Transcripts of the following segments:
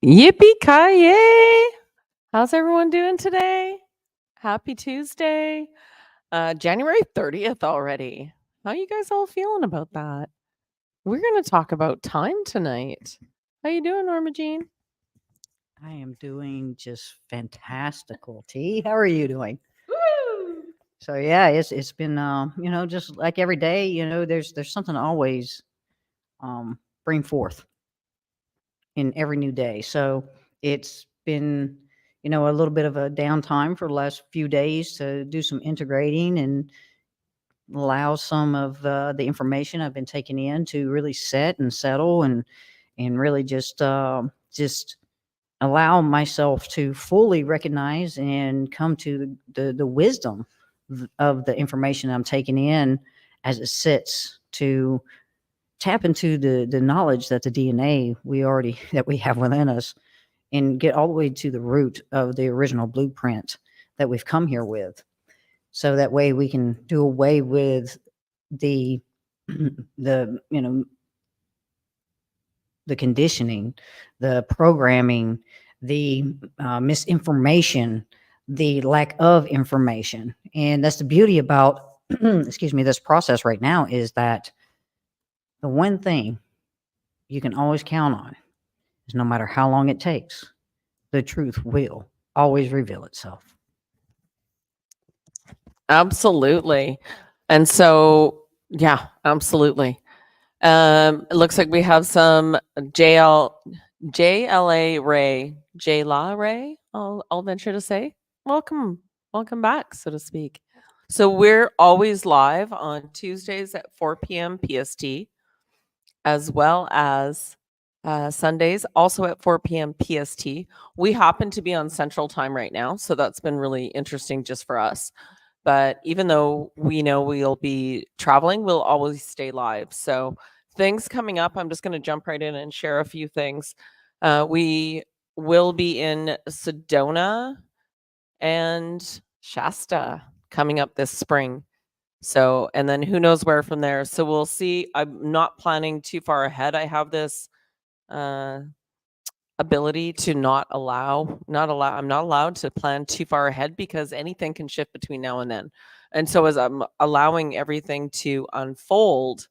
Yippee-ki-yay! How's everyone doing today? Happy Tuesday. January 30th already. How you guys all feeling about that? We're going to talk about time tonight. How you doing, Norma Jean? I am doing just fantastical. T, how are you doing? Woo! So yeah, it's been just like every day, there's something to always bring forth in every new day. So it's been a little bit of a downtime for the last few days to do some integrating and allow some of the information I've been taking in to really set and settle and really just allow myself to fully recognize and come to the wisdom of the information I'm taking in as it sits to tap into the knowledge that the DNA that we have within us and get all the way to the root of the original blueprint that we've come here with. So that way we can do away with the the the conditioning, the programming, the misinformation, the lack of information. And that's the beauty about, excuse me, this process right now is that the one thing you can always count on is no matter how long it takes, the truth will always reveal itself. Absolutely. And so, yeah, absolutely. It looks like we have some JLA Ray, JLA Ray, I'll venture to say. Welcome. Welcome back, so to speak. So we're always live on Tuesdays at 4 p.m. PST, as well as Sundays, also at 4 p.m. PST. We happen to be on Central Time right now, so that's been really interesting just for us. But even though we know we'll be traveling, we'll always stay live. So things coming up, I'm just going to jump right in and share a few things. We will be in Sedona and Shasta coming up this spring. So, and then who knows where from there. So we'll see. I'm not planning too far ahead. I have this uh, ability to I'm not allowed to plan too far ahead because anything can shift between now and then. And so as I'm allowing everything to unfold,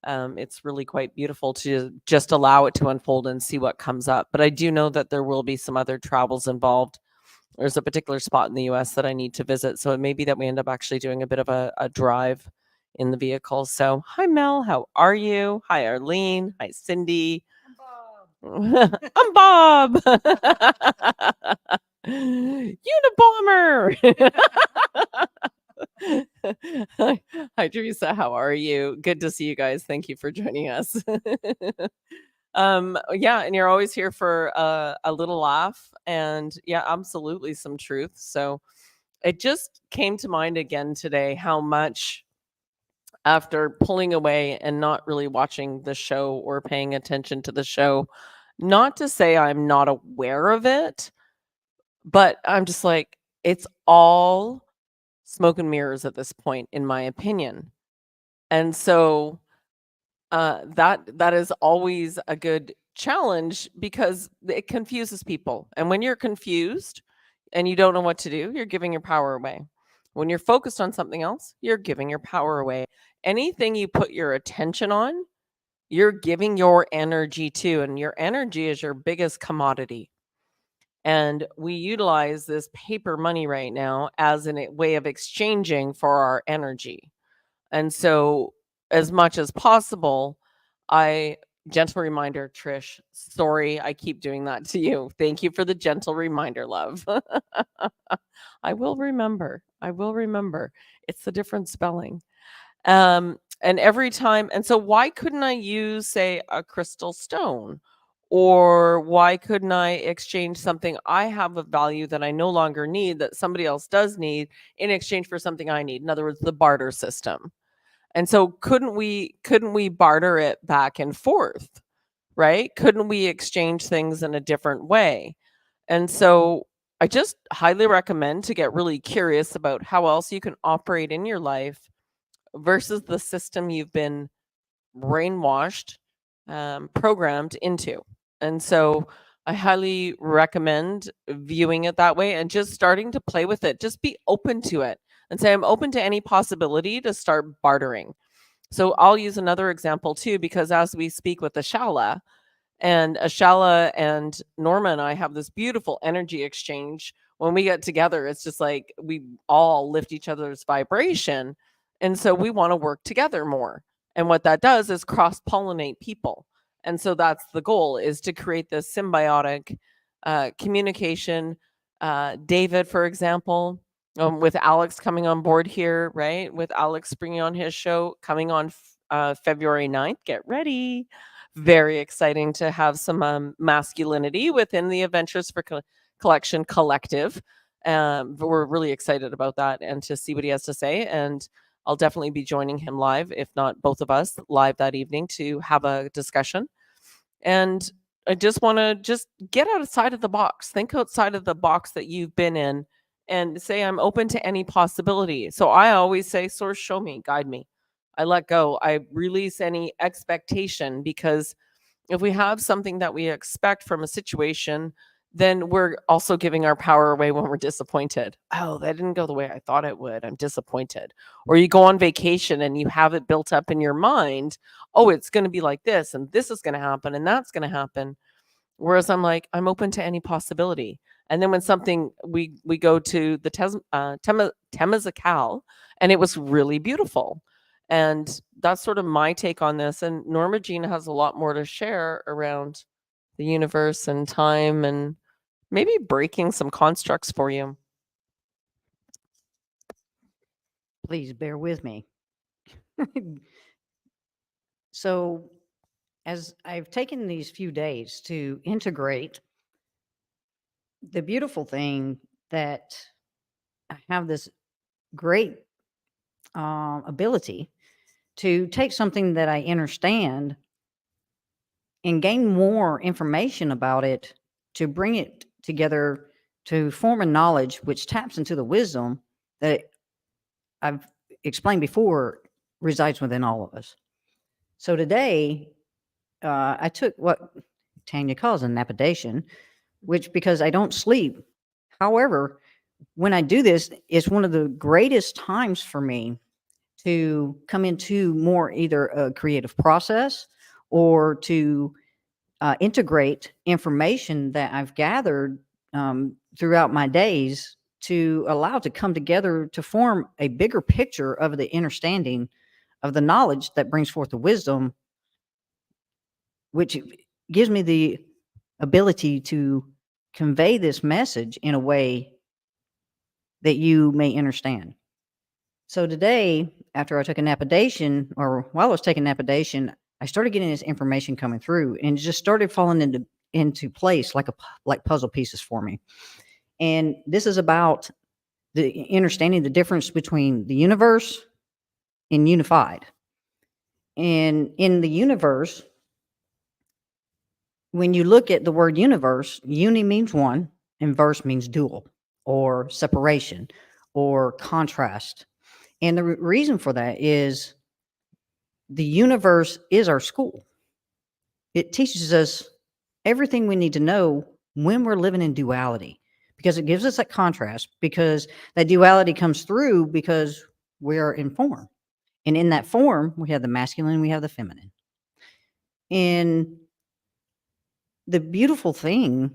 it's really quite beautiful to just allow it to unfold and see what comes up. But I do know that there will be some other travels involved. There's a particular spot in the US that I need to visit. So it may be that we end up actually doing a bit of a drive in the vehicle. So hi Mel, how are you? Hi Arlene. Hi Cindy. I'm Bob. Unabomber. Hi, Teresa. How are you? Good to see you guys. Thank you for joining us. Yeah, and you're always here for a little laugh, and yeah, absolutely some truth. So it just came to mind again today how much after pulling away and not really watching the show or paying attention to the show, not to say I'm not aware of it, but I'm just like, it's all smoke and mirrors at this point, in my opinion. And so that is always a good challenge because it confuses people. And when you're confused and you don't know what to do, you're giving your power away. When you're focused on something else, you're giving your power away. Anything you put your attention on, you're giving your energy to, and your energy is your biggest commodity. And we utilize this paper money right now as a way of exchanging for our energy. And so, as much as possible, gentle reminder, Trish, sorry, I keep doing that to you. Thank you for the gentle reminder, love. I will remember. I will remember. It's a different spelling. And every time, and so why couldn't I use, say, a crystal stone? Or why couldn't I exchange something I have of value that I no longer need that somebody else does need in exchange for something I need? In other words, the barter system. And so couldn't we barter it back and forth, right? Couldn't we exchange things in a different way? And so I just highly recommend to get really curious about how else you can operate in your life versus the system you've been brainwashed, programmed into. And so I highly recommend viewing it that way and just starting to play with it. Just be open to it and say, I'm open to any possibility to start bartering. So I'll use another example too, because as we speak with Ashala and Norma and I have this beautiful energy exchange. When we get together, it's just like we all lift each other's vibration. And so we want to work together more. And what that does is cross pollinate people. And so that's the goal, is to create this symbiotic communication. David, for example, with Alex coming on board here, right? With Alex bringing on his show coming on February 9th. Get ready. Very exciting to have some masculinity within the Adventures for Collection collective. But we're really excited about that and to see what he has to say. And I'll definitely be joining him live, if not both of us live that evening, to have a discussion. And I just want to just get outside of the box, think outside of the box that you've been in, and say, I'm open to any possibility. So I always say, source, show me, guide me. I let go. I release any expectation, because if we have something that we expect from a situation, then we're also giving our power away when we're disappointed. Oh, that didn't go the way I thought it would. I'm disappointed. Or you go on vacation and you have it built up in your mind. Oh, it's going to be like this, and this is going to happen, and that's going to happen. Whereas I'm like, I'm open to any possibility. And then when something, we go to the Temazcal, and it was really beautiful. And that's sort of my take on this. And Norma Jean has a lot more to share around the universe and time, and maybe breaking some constructs for you. Please bear with me. So, as I've taken these few days to integrate, the beautiful thing that I have this great ability to take something that I understand and gain more information about it, to bring it together to form a knowledge which taps into the wisdom that I've explained before resides within all of us. So today, I took what Tanya calls a napadation, which, because I don't sleep. However, when I do this, it's one of the greatest times for me to come into more either a creative process or to integrate information that I've gathered throughout my days, to allow it to come together to form a bigger picture of the understanding of the knowledge that brings forth the wisdom, which gives me the ability to convey this message in a way that you may understand. So today, after I took a napadation, or while I was taking napadation, I started getting this information coming through, and it just started falling into place like puzzle pieces for me. And this is about the understanding the difference between the universe and unified. And in the universe, when you look at the word universe, uni means one and verse means dual or separation or contrast. And the reason for that is the universe is our school. It teaches us everything we need to know when we're living in duality, because it gives us that contrast, because that duality comes through because we are in form. And in that form, we have the masculine, we have the feminine. And the beautiful thing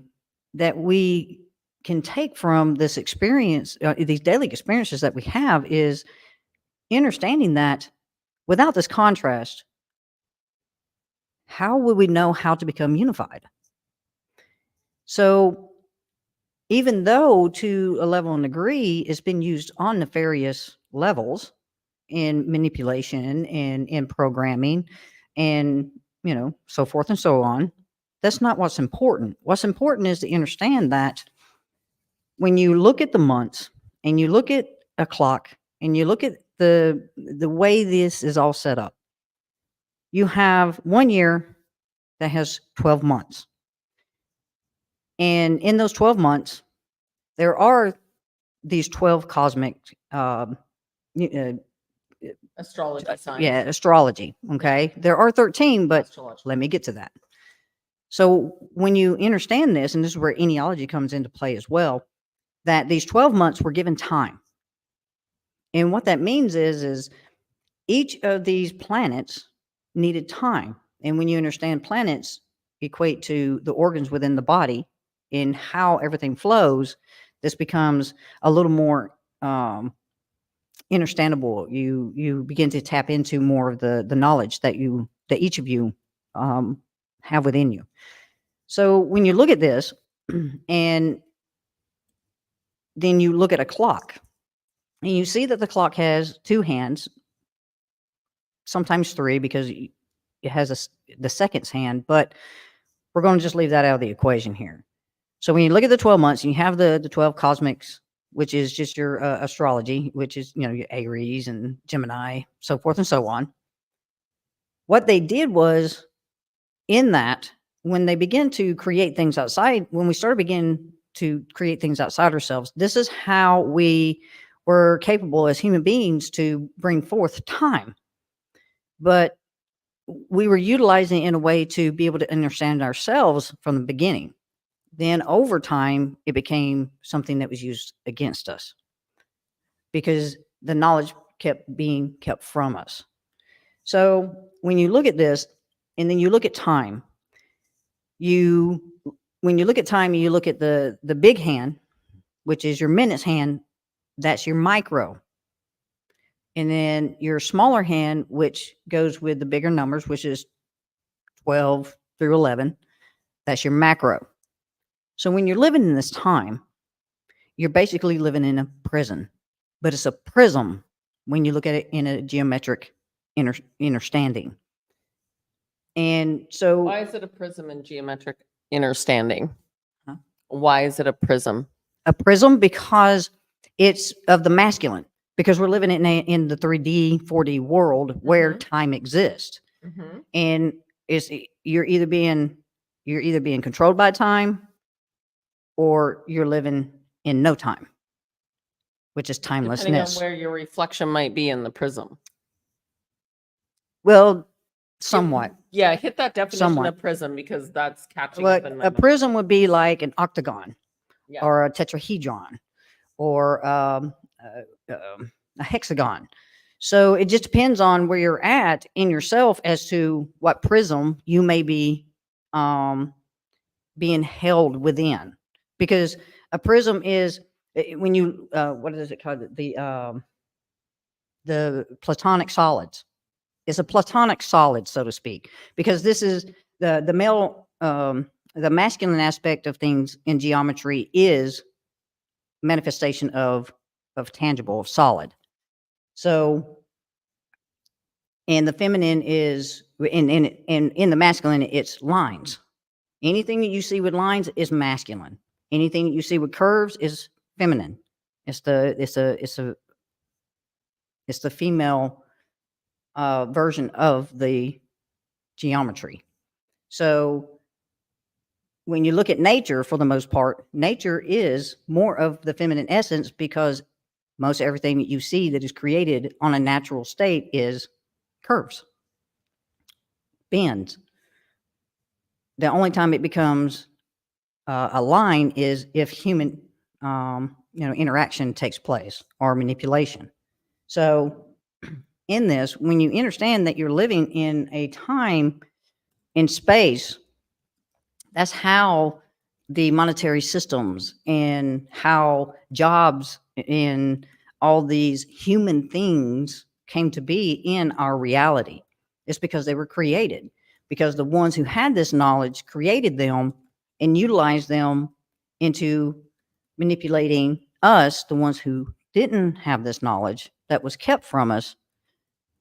that we can take from this experience, these daily experiences that we have, is understanding that without this contrast, how would we know how to become unified? So even though to a level and degree it's been used on nefarious levels in manipulation and in programming and, so forth and so on, that's not what's important. What's important is to understand that when you look at the months and you look at a clock and you look at the way this is all set up, you have 1 year that has 12 months. And in those 12 months, there are these 12 cosmic Astrology signs. astrology. Okay. There are 13, but Astrology. let me get to that. So when you understand this, and this is where etiology comes into play as well, that these 12 months were given time. And what that means is each of these planets needed time. And when you understand planets equate to the organs within the body and how everything flows, this becomes a little more understandable. You begin to tap into more of the knowledge that each of you have within you. So when you look at this, and then you look at a clock, and you see that the clock has two hands, sometimes three, because it has the seconds hand, but we're going to just leave that out of the equation here. So when you look at the 12 months, and you have the 12 cosmics, which is just your astrology, which is, your Aries and Gemini, so forth and so on. What they did was, in that, when they begin to create things outside, when we started begin to create things outside ourselves, this is how we were capable as human beings to bring forth time. But we were utilizing it in a way to be able to understand ourselves from the beginning. Then over time, it became something that was used against us because the knowledge kept being kept from us. So when you look at this, and then you look at time, when you look at time, you look at the big hand, which is your minutes hand, that's your micro. And then your smaller hand, which goes with the bigger numbers, which is 12 through 11, that's your macro. So when you're living in this time, you're basically living in a prison, but it's a prism when you look at it in a geometric understanding. And so Why is it a prism in geometric understanding? Huh? Why is it a prism? a prism, because it's of the masculine, because we're living in the 3D, 4D world where time exists. And you're either being controlled by time, or you're living in no time, which is Depending on timelessness. where your reflection might be in the prism. Well, somewhat. Yeah, hit that definition Somewhat. of prism because that's catching Well, up in my a mind. prism would be like an octagon, Yeah. or a tetrahedron, or a hexagon. So it just depends on where you're at in yourself as to what prism you may be being held within. Because a prism is, when you what is it called, the platonic solids. It's a platonic solid, so to speak, because this is the male, the masculine aspect of things in geometry is manifestation of tangible, of solid. So, and the feminine is in the masculine, it's lines. Anything that you see with lines is masculine. Anything that you see with curves is feminine. It's the female version of the geometry. So when you look at nature, for the most part, nature is more of the feminine essence, because most everything that you see that is created on a natural state is curves, bends. The only time it becomes a line is if human interaction takes place, or manipulation. So in this, when you understand that you're living in a time in space, that's how the monetary systems and how jobs and all these human things came to be in our reality. It's because they were created, because the ones who had this knowledge created them and utilized them into manipulating us, the ones who didn't have this knowledge that was kept from us.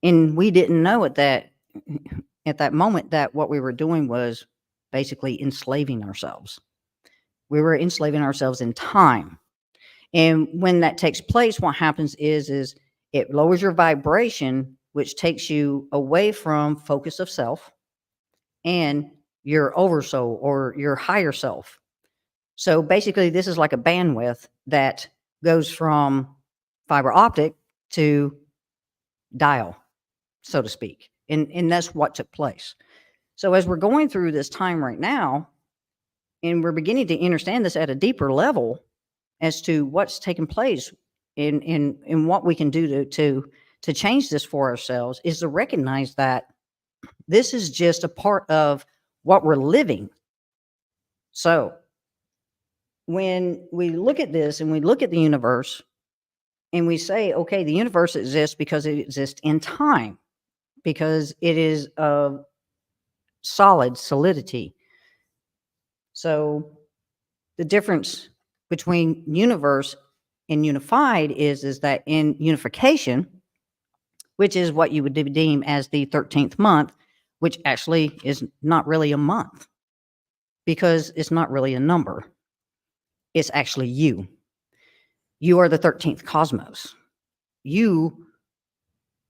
And we didn't know at that moment that what we were doing was basically enslaving ourselves. We were enslaving ourselves in time. And when that takes place, what happens is it lowers your vibration, which takes you away from focus of self and your oversoul, or your higher self. So basically, this is like a bandwidth that goes from fiber optic to dial, so to speak. And that's what took place. So as we're going through this time right now, and we're beginning to understand this at a deeper level as to what's taking place in what we can do to change this for ourselves, is to recognize that this is just a part of what we're living. So when we look at this and we look at the universe and we say, okay, the universe exists because it exists in time, because it is of solidity. So the difference between universe and unified is that in unification, which is what you would deem as the 13th month, which actually is not really a month because it's not really a number. It's actually you. You are the 13th cosmos. You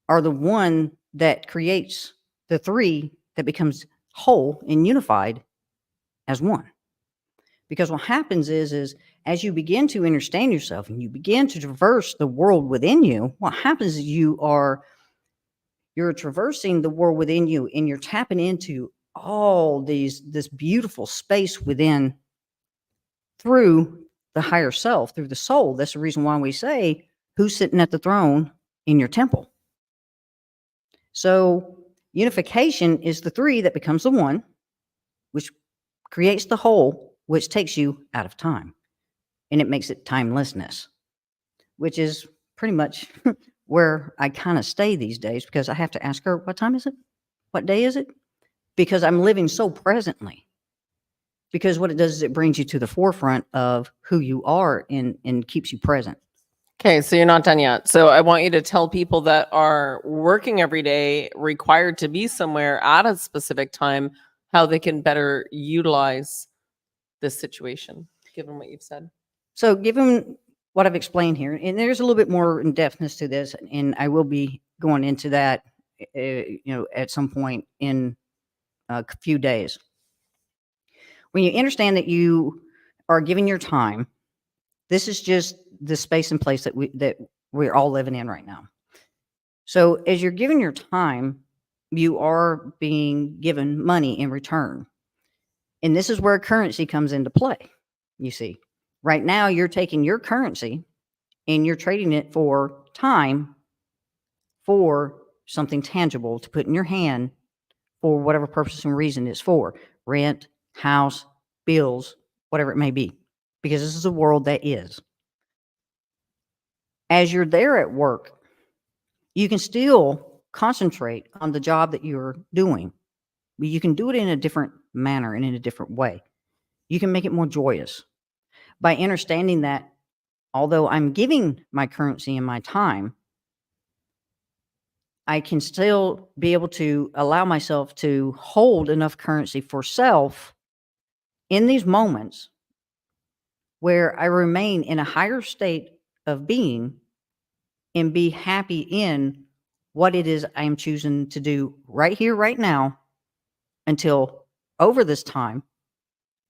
are the one that creates the three that becomes whole and unified as one. Because what happens is as you begin to understand yourself and you begin to traverse the world within you, what happens is you're traversing the world within you and you're tapping into all this beautiful space within through the higher self, through the soul. That's the reason why we say, who's sitting at the throne in your temple? So unification is the three that becomes the one, which creates the whole, which takes you out of time. And it makes it timelessness, which is pretty much where I kind of stay these days, because I have to ask her, what time is it? What day is it? Because I'm living so presently. Because what it does is it brings you to the forefront of who you are and keeps you present. Okay, so you're not done yet. So I want you to tell people that are working every day, required to be somewhere at a specific time, how they can better utilize this situation, given what you've said. So given what I've explained here, and there's a little bit more in depthness to this, and I will be going into that, at some point in a few days. When you understand that you are giving your time, this is just the space and place that we're all living in right now. So as you're giving your time, you are being given money in return. And this is where currency comes into play. You see, right now you're taking your currency and you're trading it for time, for something tangible to put in your hand for whatever purpose and reason it's for: rent, house, bills, whatever it may be, because this is a world that is. As you're there at work, you can still concentrate on the job that you're doing, but you can do it in a different manner and in a different way. You can make it more joyous by understanding that although I'm giving my currency and my time, I can still be able to allow myself to hold enough currency for self in these moments where I remain in a higher state of being and be happy in what it is I am choosing to do right here, right now, until over this time,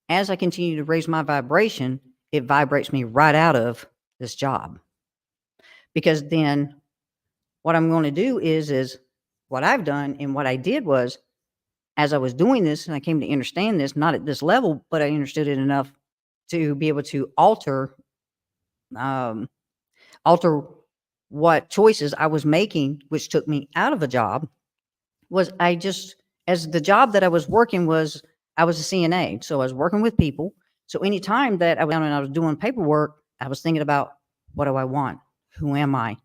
as I continue to raise my vibration, it vibrates me right out of this job. Because then what I'm going to do is what I've done and what I did was, as I was doing this and I came to understand this, not at this level, but I understood it enough to be able to alter what choices I was making, which took me out of a job, was as the job that I was working was, I was a CNA. So I was working with people. So anytime that I went and I was doing paperwork, I was thinking about, what do I want? Who am I?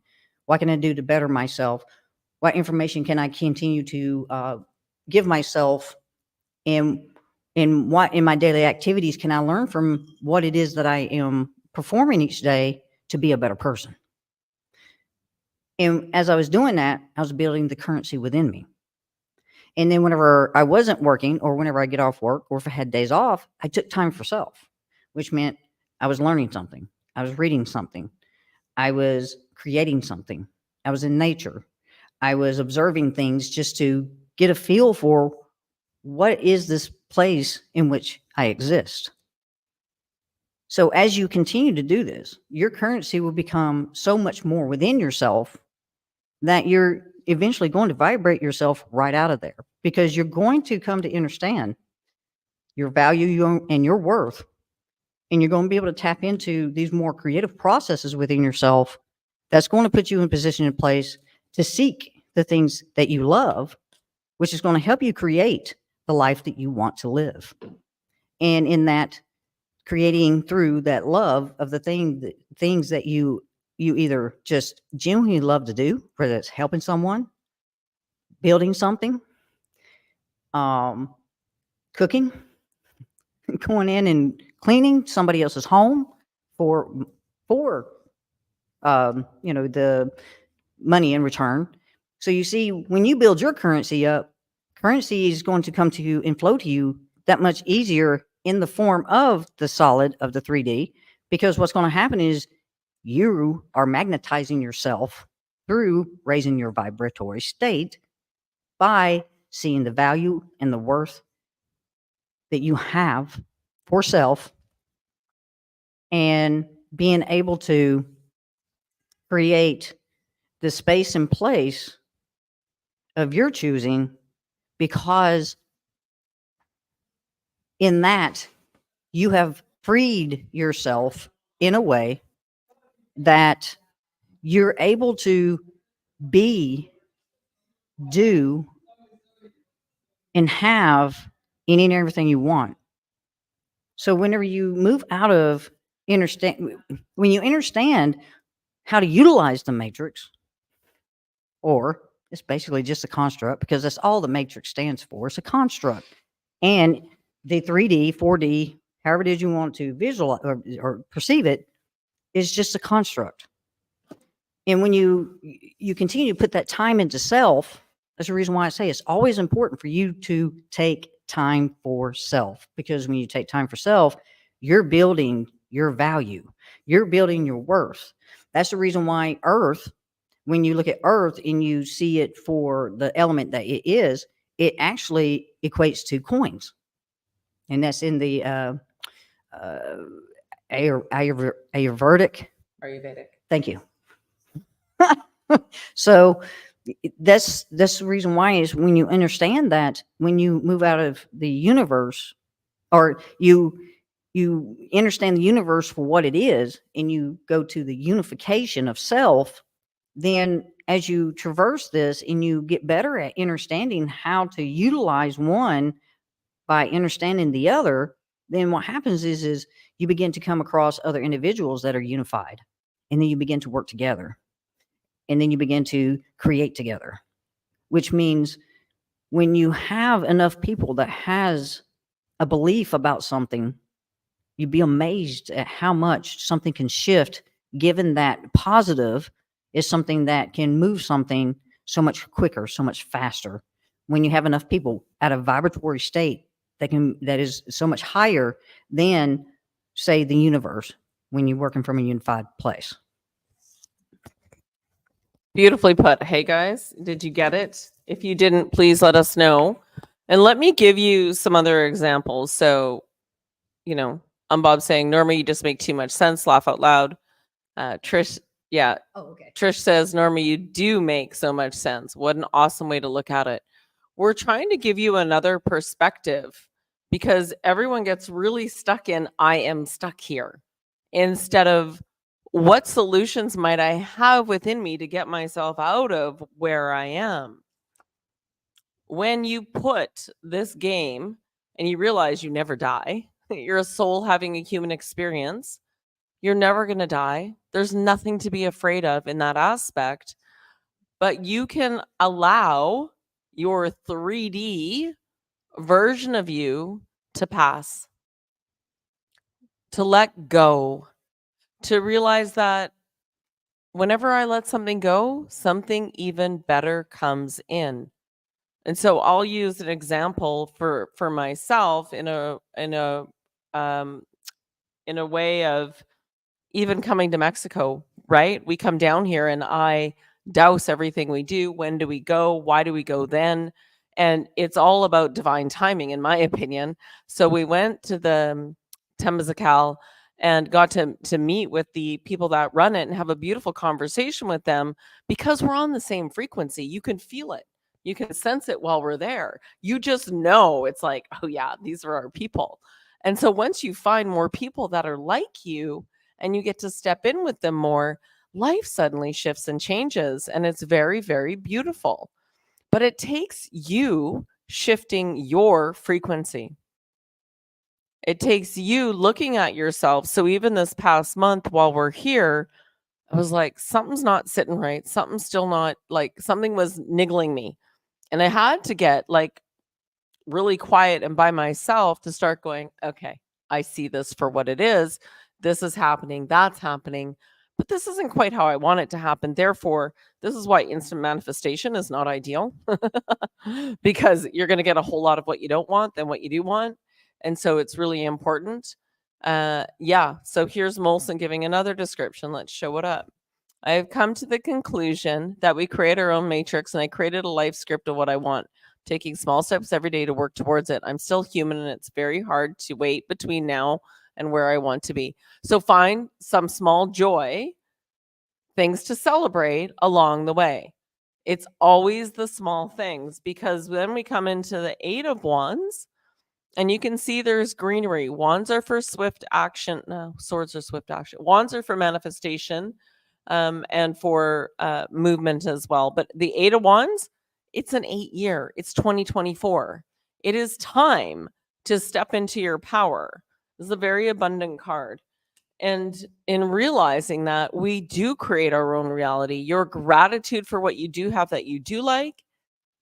What can I do to better myself? What information can I continue to give myself? And what in my daily activities can I learn from what it is that I am performing each day to be a better person? And as I was doing that, I was building the currency within me. And then whenever I wasn't working, or whenever I get off work, or if I had days off, I took time for self, which meant I was learning something. I was reading something. I was creating something. I was in nature. I was observing things just to get a feel for, what is this place in which I exist? So as you continue to do this, your currency will become so much more within yourself that you're eventually going to vibrate yourself right out of there, because you're going to come to understand your value, and your worth, and you're going to be able to tap into these more creative processes within yourself that's going to put you in position and place to seek the things that you love, which is going to help you create the life that you want to live. And in that, creating through that love of the things that you either just genuinely love to do, whether it's helping someone, building something, cooking, going in and cleaning somebody else's home for the money in return. So you see, when you build your currency up, currency is going to come to you and flow to you that much easier in the form of the solid of the 3D, because what's going to happen is you are magnetizing yourself through raising your vibratory state by seeing the value and the worth that you have for self, and being able to create the space and place of your choosing, because in that you have freed yourself in a way that you're able to be, do, and have any and everything you want. So whenever you move out of when you understand how to utilize the matrix, or it's basically just a construct, because that's all the matrix stands for. It's a construct. And the 3D, 4D, however it is you want to visualize or perceive it, is just a construct. And when you continue to put that time into self, that's the reason why I say it's always important for you to take time for self, because when you take time for self, you're building your value, you're building your worth. That's the reason why Earth, when you look at Earth and you see it for the element that it is, it actually equates to coins. And that's in the Ayurvedic. Thank you. So that's the reason why is when you understand that, when you move out of the universe, or you understand the universe for what it is, and you go to the unification of self, then as you traverse this and you get better at understanding how to utilize one by understanding the other, then what happens is you begin to come across other individuals that are unified, and then you begin to work together, and then you begin to create together, which means when you have enough people that has a belief about something, you'd be amazed at how much something can shift, given that positive is something that can move something so much quicker, so much faster. When you have enough people at a vibratory state that is so much higher than, say, the universe, when you're working from a unified place. Beautifully put. Hey guys, did you get it? If you didn't, please let us know. And let me give you some other examples. So, I'm Bob saying, Norma, you just make too much sense. Laugh out loud. Trish, yeah. Oh, okay. Trish says, Norma, you do make so much sense. What an awesome way to look at it. We're trying to give you another perspective, because everyone gets really stuck in, I am stuck here, instead of, what solutions might I have within me to get myself out of where I am? When you put this game and you realize you never die, you're a soul having a human experience, you're never going to die. There's nothing to be afraid of in that aspect, but you can allow your 3D version of you to pass, to let go, to realize that whenever I let something go, something even better comes in. And so I'll use an example for myself in a way of even coming to Mexico, right? We come down here and I douse everything we do. When do we go? Why do we go then? And it's all about divine timing, in my opinion. So we went to the Temazcal, and got to meet with the people that run it and have a beautiful conversation with them because we're on the same frequency. You can feel it. You can sense it while we're there. You just know it's like, oh yeah, these are our people. And so once you find more people that are like you and you get to step in with them more, life suddenly shifts and changes, and it's very, very beautiful. But it takes you shifting your frequency. It takes you looking at yourself. So even this past month while we're here, I was like, something's not sitting right. Something's still not, like, something was niggling me. And I had to get like really quiet and by myself to start going, okay, I see this for what it is. This is happening. That's happening. But this isn't quite how I want it to happen. Therefore, this is why instant manifestation is not ideal because you're going to get a whole lot of what you don't want than what you do want. And so it's really important. Yeah. So here's Molson giving another description. Let's show it up. I have come to the conclusion that we create our own matrix, and I created a life script of what I want, taking small steps every day to work towards it. I'm still human, and it's very hard to wait between now and where I want to be. So find some small joy, things to celebrate along the way. It's always the small things, because then we come into the 8 of Wands, and you can see there's greenery. Wands are for swift action. No, swords are swift action. Wands are for manifestation, and for movement as well. But the 8 of Wands, it's an 8-year. It's 2024. It is time to step into your power. This is a very abundant card. And in realizing that we do create our own reality, your gratitude for what you do have that you do like,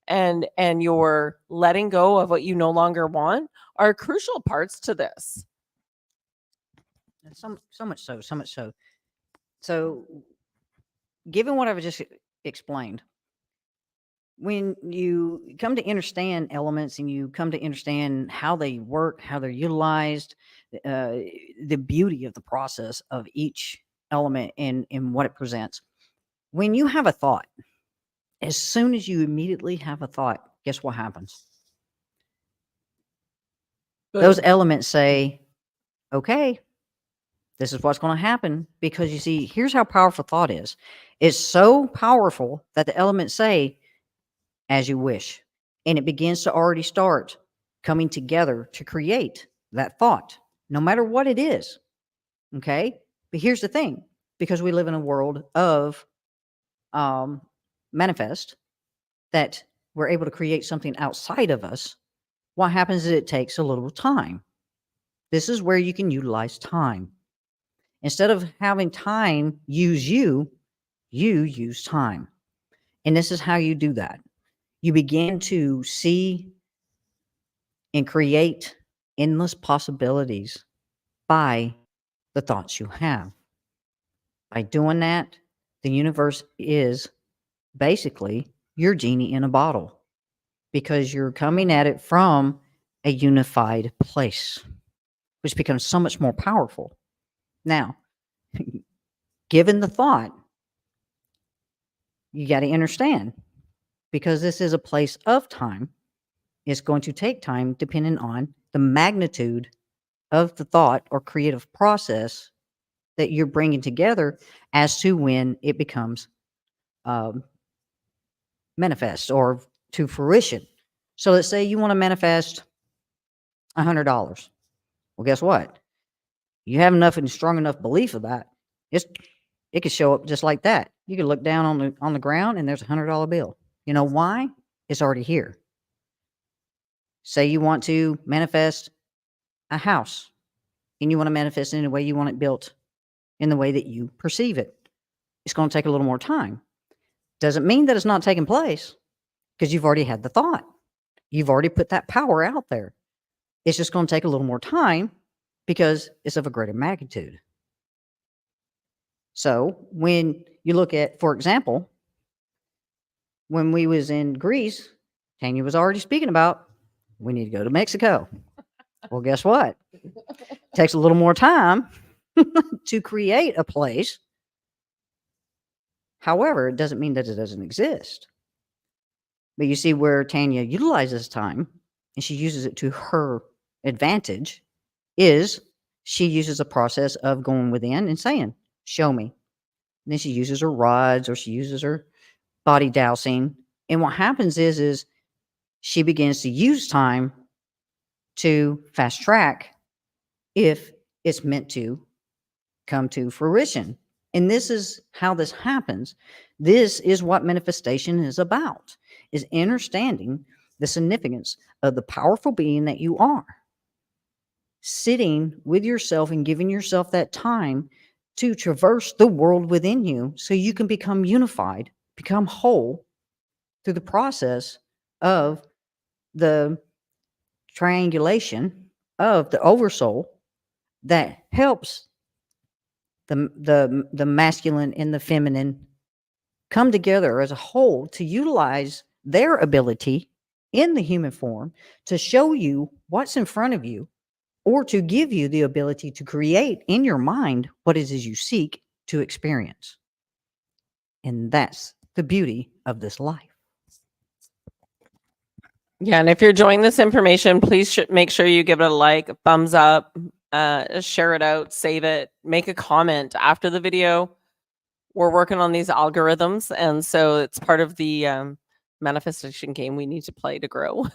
and your letting go of what you no longer want are crucial parts to this. So much so. So, given what I've just explained, when you come to understand elements and you come to understand how they work, how they're utilized, the beauty of the process of each element and what it presents. When you have a thought, as soon as you immediately have a thought, guess what happens? Those elements say, okay, this is what's going to happen, because you see, here's how powerful thought is. It's so powerful that the elements say, as you wish. And it begins to already start coming together to create that thought, no matter what it is. Okay. But here's the thing, because we live in a world of manifest, that we're able to create something outside of us. What happens is it takes a little time. This is where you can utilize time. Instead of having time use you, you use time. And this is how you do that. You begin to see and create endless possibilities by the thoughts you have. By doing that, the universe is basically your genie in a bottle, because you're coming at it from a unified place, which becomes so much more powerful. Now, given the thought, you got to understand, because this is a place of time, it's going to take time depending on the magnitude of the thought or creative process that you're bringing together as to when it becomes manifest or to fruition. So let's say you want to manifest $100. Well, guess what? You have enough and strong enough belief of that, it could show up just like that. You could look down on the ground and there's $100 bill. You know why? It's already here. Say you want to manifest a house, and you want to manifest it in the way you want it built, in the way that you perceive it. It's going to take a little more time. Doesn't mean that it's not taking place, because you've already had the thought. You've already put that power out there. It's just going to take a little more time because it's of a greater magnitude. So when you look at, for example, when we was in Greece, Tanya was already speaking about, we need to go to Mexico. Well, guess what? It takes a little more time to create a place. However, it doesn't mean that it doesn't exist. But you see where Tanya utilizes time, and she uses it to her advantage, is she uses a process of going within and saying, "Show me." And then she uses her rods or she uses her body dowsing. And what happens is she begins to use time to fast track if it's meant to come to fruition. And this is how this happens. This is what manifestation is about, is understanding the significance of the powerful being that you are. Sitting with yourself and giving yourself that time to traverse the world within you so you can become unified, become whole through the process of the triangulation of the oversoul that helps the masculine and the feminine come together as a whole to utilize their ability in the human form to show you what's in front of you or to give you the ability to create in your mind what it is you seek to experience. And that's the beauty of this life. Yeah, and if you're enjoying this information, please make sure you give it a like, a thumbs up, share it out, save it, make a comment after the video. We're working on these algorithms, and so it's part of the manifestation game we need to play to grow.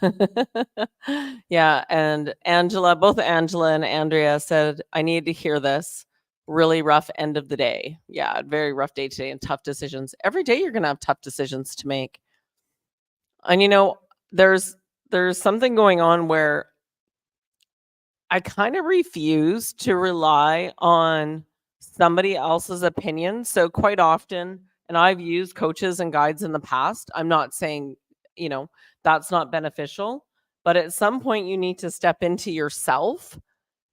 Yeah, and Angela, both Angela and Andrea said, I need to hear this. Really rough end of the day. Yeah, very rough day today and tough decisions. Every day you're going to have tough decisions to make. And there's something going on where I kind of refuse to rely on somebody else's opinion. So quite often, and I've used coaches and guides in the past. I'm not saying, that's not beneficial, but at some point you need to step into yourself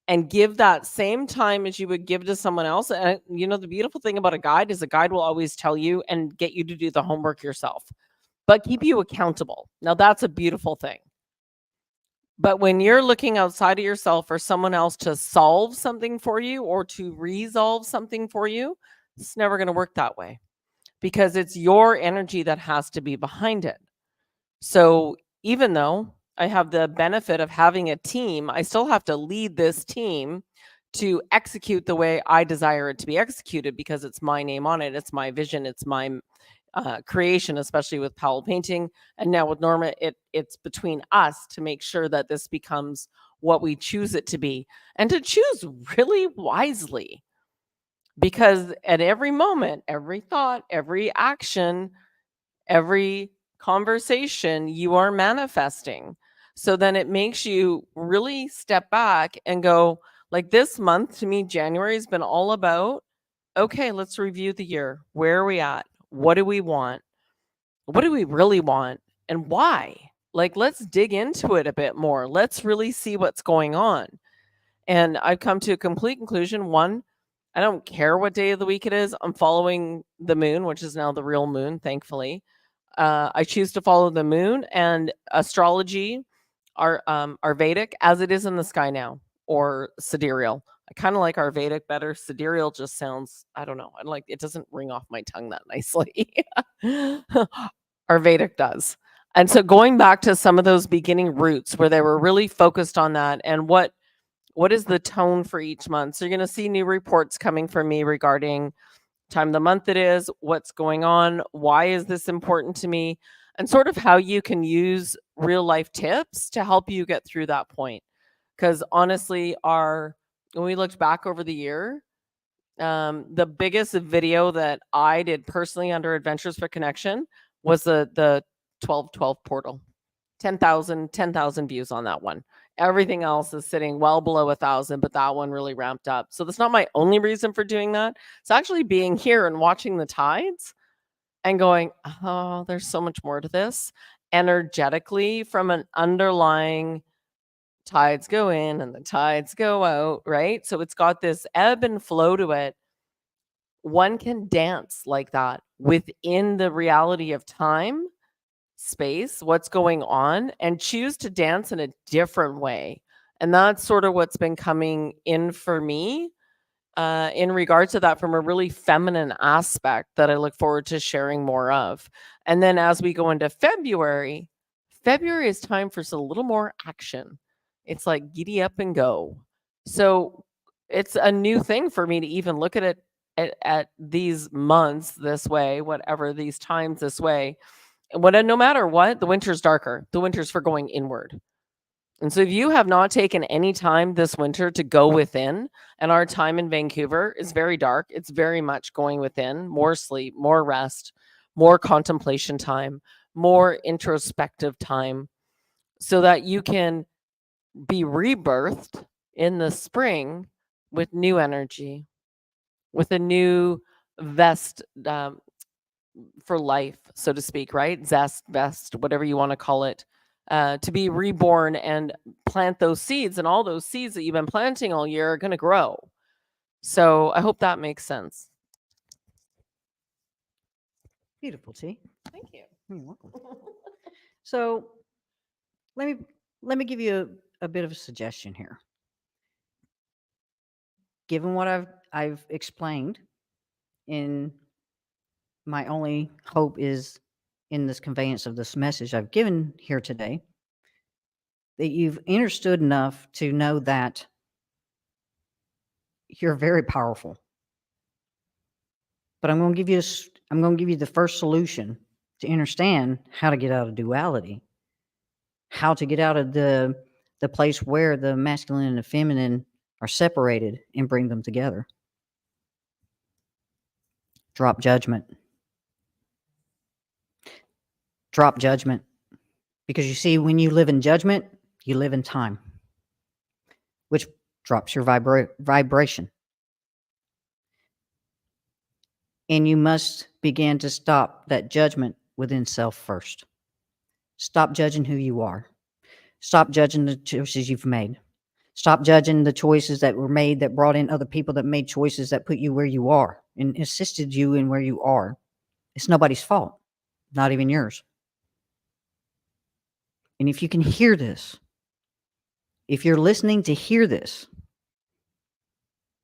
and give that same time as you would give to someone else. And the beautiful thing about a guide is a guide will always tell you and get you to do the homework yourself, but keep you accountable. Now that's a beautiful thing. But when you're looking outside of yourself for someone else to solve something for you or to resolve something for you, it's never going to work that way because it's your energy that has to be behind it. So even though I have the benefit of having a team, I still have to lead this team to execute the way I desire it to be executed because it's my name on it. It's my vision. It's my creation, especially with Powell Painting. And now with Norma, it's between us to make sure that this becomes what we choose it to be and to choose really wisely. Because at every moment, every thought, every action, every conversation, you are manifesting. So then it makes you really step back and go, like this month to me, January has been all about, okay, let's review the year. Where are we at? What do we want? What do we really want? And why? Like, let's dig into it a bit more. Let's really see what's going on. And I've come to a complete conclusion. One, I don't care what day of the week it is. I'm following the moon, which is now the real moon, thankfully. I choose to follow the moon and astrology, our Vedic, as it is in the sky now, or sidereal. I kind of like our Vedic better. Sidereal just sounds, I don't know. It doesn't ring off my tongue that nicely. Our Vedic does. And so going back to some of those beginning roots where they were really focused on that and what is the tone for each month. So you're going to see new reports coming from me regarding time of the month it is, what's going on, why is this important to me, and sort of how you can use real life tips to help you get through that point. Because honestly, when we looked back over the year, the biggest video that I did personally under Adventures for Connection was the 1212 portal. 10,000 views on that one. Everything else is sitting well below 1,000, but that one really ramped up. So that's not my only reason for doing that. It's actually being here and watching the tides and going, oh, there's so much more to this energetically from an underlying tides go in and the tides go out, right? So it's got this ebb and flow to it. One can dance like that within the reality of time, space, what's going on, and choose to dance in a different way. And that's sort of what's been coming in for me in regards to that from a really feminine aspect that I look forward to sharing more of. And then as we go into February is time for a little more action. It's like giddy up and go. So it's a new thing for me to even look at it at these months this way, whatever these times this way. And no matter what, the winter's darker. The winter's for going inward. And so if you have not taken any time this winter to go within, and our time in Vancouver is very dark, it's very much going within, more sleep, more rest, more contemplation time, more introspective time, so that you can be rebirthed in the spring with new energy, with a new vest for life, so to speak, right? Zest, vest, whatever you want to call it, to be reborn and plant those seeds. And all those seeds that you've been planting all year are going to grow. So I hope that makes sense. Beautiful, T. Thank you. You're welcome. So let me give you a bit of a suggestion here. Given what I've explained, in my only hope is in this conveyance of this message I've given here today, that you've understood enough to know that you're very powerful. But I'm going to give you the first solution to understand how to get out of duality, how to get out of the place where the masculine and the feminine are separated and bring them together. Drop judgment. Drop judgment. Because you see, when you live in judgment, you live in time, which drops your vibration. And you must begin to stop that judgment within self first. Stop judging who you are. Stop judging the choices you've made. Stop judging the choices that were made that brought in other people that made choices that put you where you are and assisted you in where you are. It's nobody's fault, not even yours. And if you can hear this, if you're listening to hear this,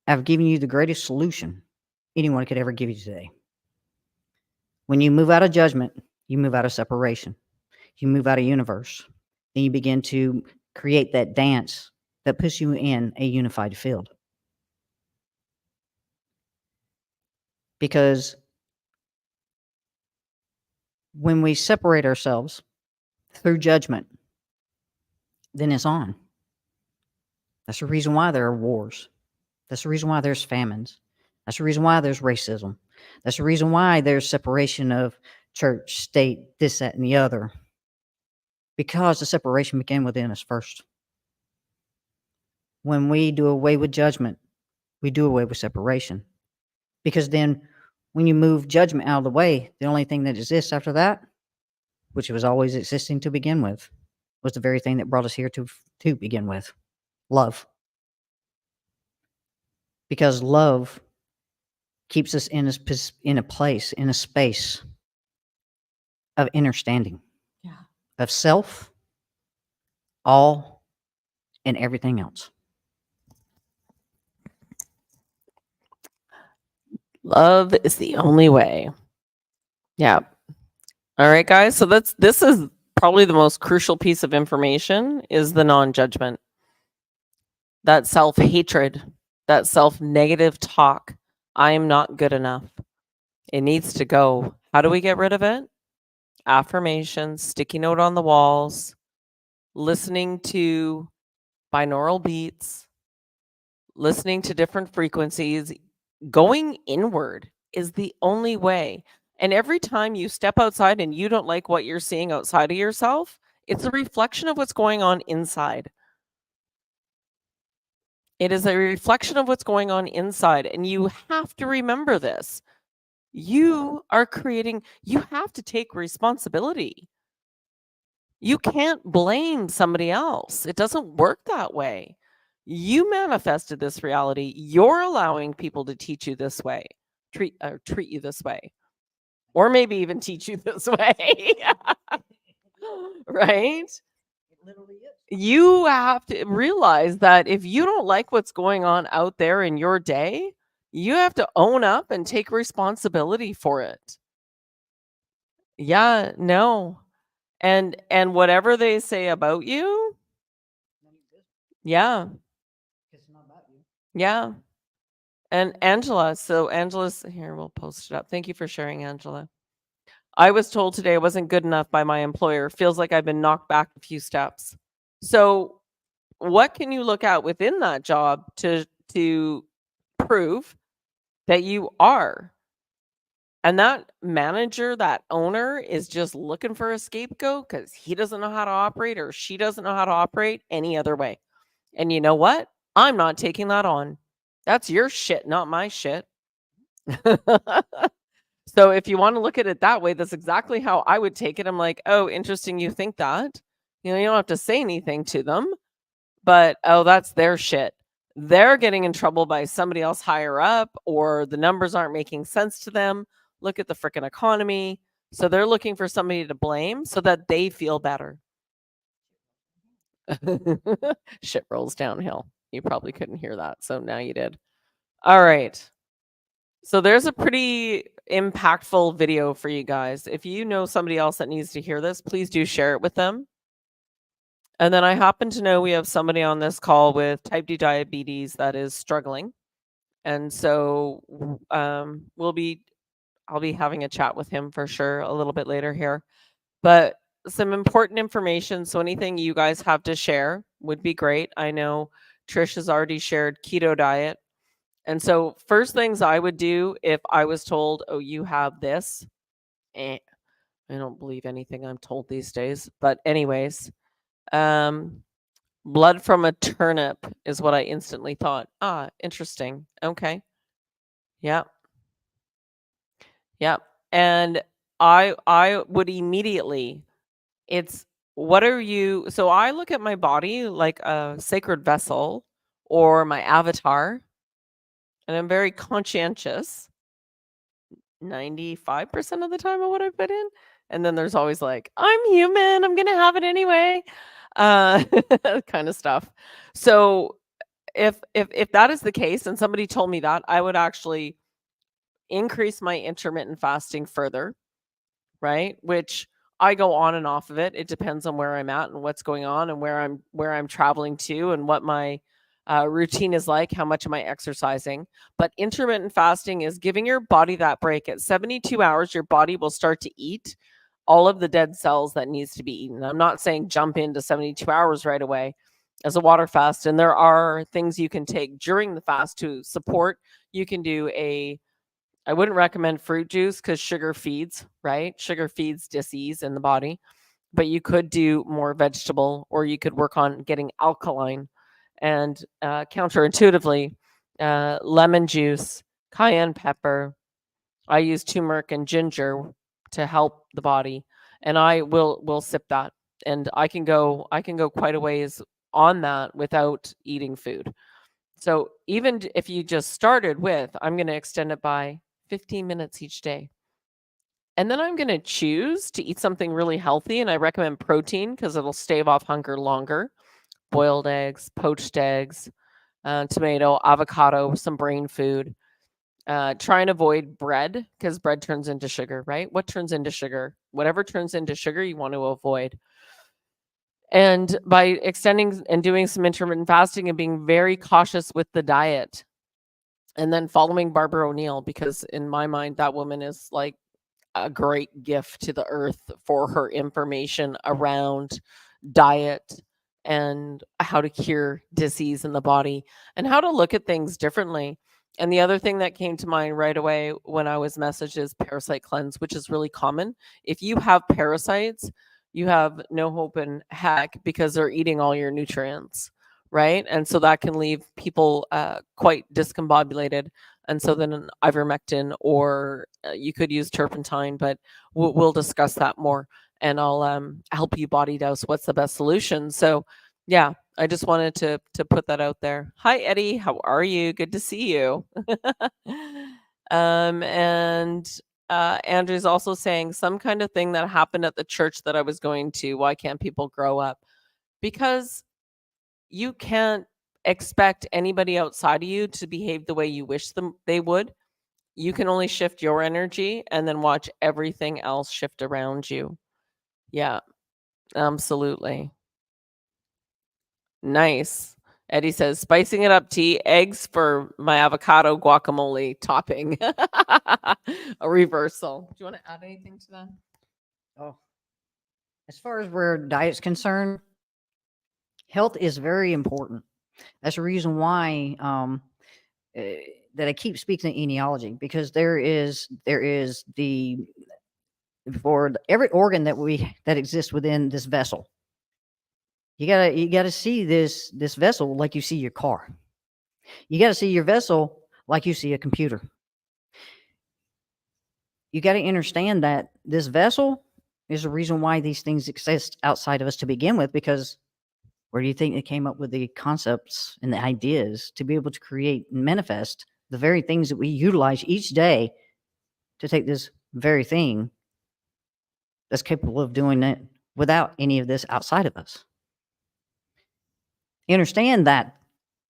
I've given you the greatest solution anyone could ever give you today. When you move out of judgment, you move out of separation. You move out of universe. Then you begin to create that dance that puts you in a unified field. Because when we separate ourselves through judgment, then it's on. That's the reason why there are wars. That's the reason why there's famines. That's the reason why there's racism. That's the reason why there's separation of church, state, this, that, and the other. Because the separation began within us first. When we do away with judgment, we do away with separation. Because then when you move judgment out of the way, the only thing that exists after that, which was always existing to begin with, was the very thing that brought us here to begin with. Love. Because love keeps us in a place, in a space of understanding. Yeah. Of self, all, and everything else. Love is the only way. Yeah. All right, guys. So this is probably the most crucial piece of information, is the non-judgment. That self-hatred, that self-negative talk. I am not good enough. It needs to go. How do we get rid of it? Affirmations, sticky note on the walls, listening to binaural beats, listening to different frequencies. Going inward is the only way. And every time you step outside and you don't like what you're seeing outside of yourself, it's a reflection of what's going on inside. It is a reflection of what's going on inside. And you have to remember this. You are creating, you have to take responsibility. You can't blame somebody else. It doesn't work that way. You manifested this reality. You're allowing people to teach you this way, treat you this way, or maybe even teach you this way. Right? It literally is. You have to realize that if you don't like what's going on out there in your day, you have to own up and take responsibility for it. Yeah, no. And whatever they say about you, None exist yeah, because it's not about you. Yeah. And Angela, so Angela's here, we'll post it up. Thank you for sharing, Angela. I was told today I wasn't good enough by my employer. Feels like I've been knocked back a few steps. So, what can you look at within that job to prove that you are? And that manager, that owner is just looking for a scapegoat because he doesn't know how to operate or she doesn't know how to operate any other way. And you know what? I'm not taking that on. That's your shit, not my shit. So if you want to look at it that way, that's exactly how I would take it. I'm like, oh, interesting, you think that. You don't have to say anything to them, but oh, that's their shit. They're getting in trouble by somebody else higher up, or the numbers aren't making sense to them. Look at the freaking economy. So they're looking for somebody to blame so that they feel better. Shit rolls downhill. You probably couldn't hear that. So now you did. All right. So there's a pretty impactful video for you guys. If you know somebody else that needs to hear this, please do share it with them. And then I happen to know we have somebody on this call with type 2 diabetes that is struggling. And so I'll be having a chat with him for sure a little bit later here. But some important information, so anything you guys have to share would be great. I know Trish has already shared keto diet. And so first things I would do if I was told, "Oh, you have this." I don't believe anything I'm told these days. But anyways, blood from a turnip is what I instantly thought. Ah, interesting. Okay. Yeah. Yeah. And I would immediately it's what are you so I look at my body like a sacred vessel or my avatar, and I'm very conscientious 95% of the time of what I put in. And then there's always like, I'm human, I'm gonna have it anyway. Uh kind of stuff. So if that is the case and somebody told me that, I would actually increase my intermittent fasting further, right? Which I go on and off of it. It depends on where I'm at and what's going on and where I'm traveling to and what my routine is like, how much am I exercising. But intermittent fasting is giving your body that break. At 72 hours, your body will start to eat all of the dead cells that needs to be eaten. I'm not saying jump into 72 hours right away as a water fast. And there are things you can take during the fast to support. You can do I wouldn't recommend fruit juice because sugar feeds, right? Sugar feeds disease in the body. But you could do more vegetable, or you could work on getting alkaline. And counterintuitively, lemon juice, cayenne pepper. I use turmeric and ginger to help the body, and I will sip that. And I can go quite a ways on that without eating food. So even if you just started with, I'm going to extend it by 15 minutes each day. And then I'm going to choose to eat something really healthy. And I recommend protein because it'll stave off hunger longer. Boiled eggs, poached eggs, tomato, avocado, some brain food. Try and avoid bread because bread turns into sugar, right? What turns into sugar? Whatever turns into sugar, you want to avoid. And by extending and doing some intermittent fasting and being very cautious with the diet, and then following Barbara O'Neill, because in my mind, that woman is like a great gift to the earth for her information around diet and how to cure disease in the body and how to look at things differently. And the other thing that came to mind right away when I was messaged is parasite cleanse, which is really common. If you have parasites, you have no hope in heck because they're eating all your nutrients, right? And so that can leave people quite discombobulated. And so then an ivermectin, or you could use turpentine, but we'll discuss that more. And I'll help you body dose what's the best solution. So, yeah, I just wanted to put that out there. Hi, Eddie. How are you? Good to see you. And Andrew's also saying some kind of thing that happened at the church that I was going to. Why can't people grow up? Because you can't expect anybody outside of you to behave the way you wish them they would. You can only shift your energy and then watch everything else shift around you. Yeah, absolutely. Nice. Eddie says, spicing it up, tea, eggs for my avocado guacamole topping. A reversal. Do you want to add anything to that? Oh, as far as where diet's concerned, health is very important. That's the reason why that I keep speaking to etiology, because there is the for every organ that exists within this vessel. You gotta see this vessel like you see your car. You gotta see your vessel like you see a computer. You got to understand that this vessel is the reason why these things exist outside of us to begin with, because where do you think they came up with the concepts and the ideas to be able to create and manifest the very things that we utilize each day to take this very thing that's capable of doing it without any of this outside of us? You understand that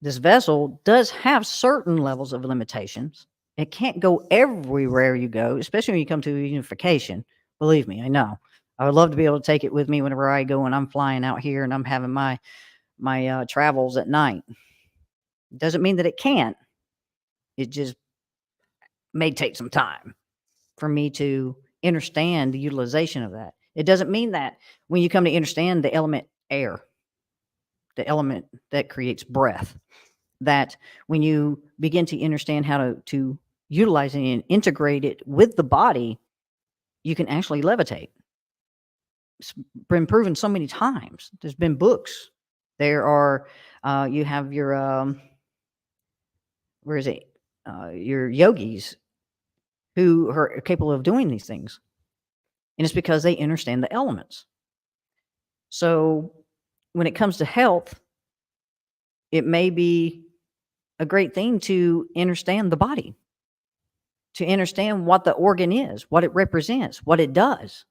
this vessel does have certain levels of limitations. It can't go everywhere you go, especially when you come to unification. Believe me, I know. I would love to be able to take it with me whenever I go and I'm flying out here and I'm having my travels at night. It doesn't mean that it can't. It just may take some time for me to understand the utilization of that. It doesn't mean that when you come to understand the element air, the element that creates breath, that when you begin to understand how to utilize it and integrate it with the body, you can actually levitate. It's been proven so many times. There's been books. There are, you have your, where is it? Your yogis who are capable of doing these things. And it's because they understand the elements. So when it comes to health, it may be a great thing to understand the body, to understand what the organ is, what it represents, what it does,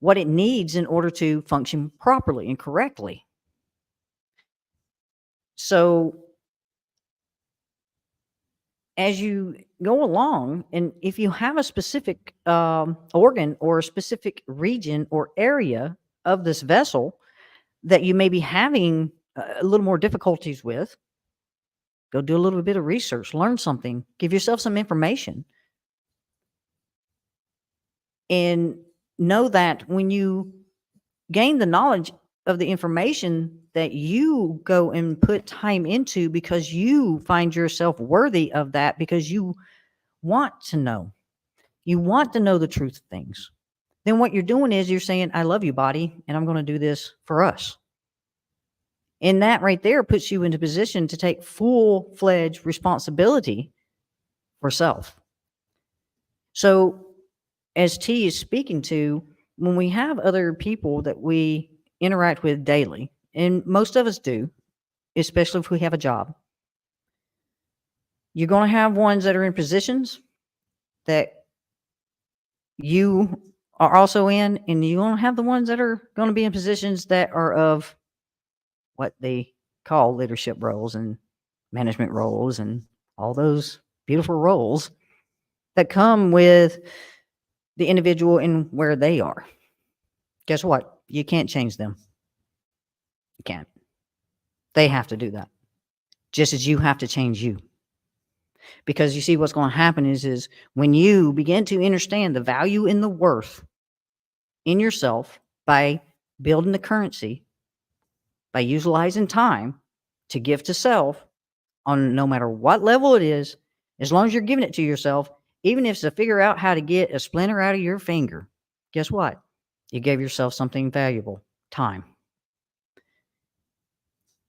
what it needs in order to function properly and correctly. So as you go along, and if you have a specific organ or a specific region or area of this vessel that you may be having a little more difficulties with, go do a little bit of research, learn something, give yourself some information. And know that when you gain the knowledge of the information that you go and put time into because you find yourself worthy of that, because you want to know the truth of things, then what you're doing is you're saying, I love you, body, and I'm going to do this for us. And that right there puts you into position to take full-fledged responsibility for self. So as T is speaking to, when we have other people that we interact with daily, and most of us do, especially if we have a job, you're going to have ones that are in positions that you are also in, and you're going to have the ones that are going to be in positions that are of what they call leadership roles and management roles and all those beautiful roles that come with the individual and where they are. Guess what? You can't change them. You can't. They have to do that, just as you have to change you. Because you see, what's going to happen is when you begin to understand the value and the worth in yourself by building the currency, by utilizing time to give to self on no matter what level it is, as long as you're giving it to yourself, even if it's to figure out how to get a splinter out of your finger, guess what? You gave yourself something valuable, time.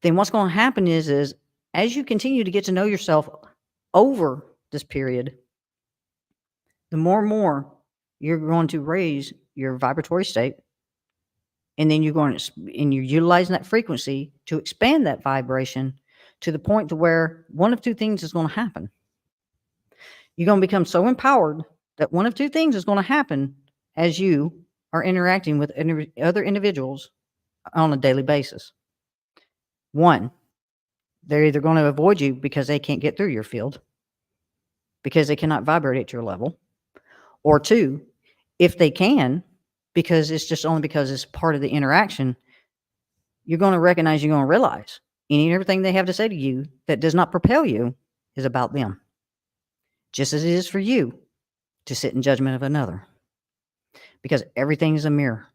Then what's going to happen is as you continue to get to know yourself over this period, the more and more you're going to raise your vibratory state, and then you're utilizing that frequency to expand that vibration to the point to where one of two things is going to happen. You're going to become so empowered that one of two things is going to happen as you are interacting with other individuals on a daily basis. One, they're either going to avoid you because they can't get through your field, because they cannot vibrate at your level. Or two, if they can, because it's just only because it's part of the interaction, you're going to recognize, you're going to realize Any and everything they have to say to you that does not propel you is about them, just as it is for you to sit in judgment of another. Because everything is a mirror.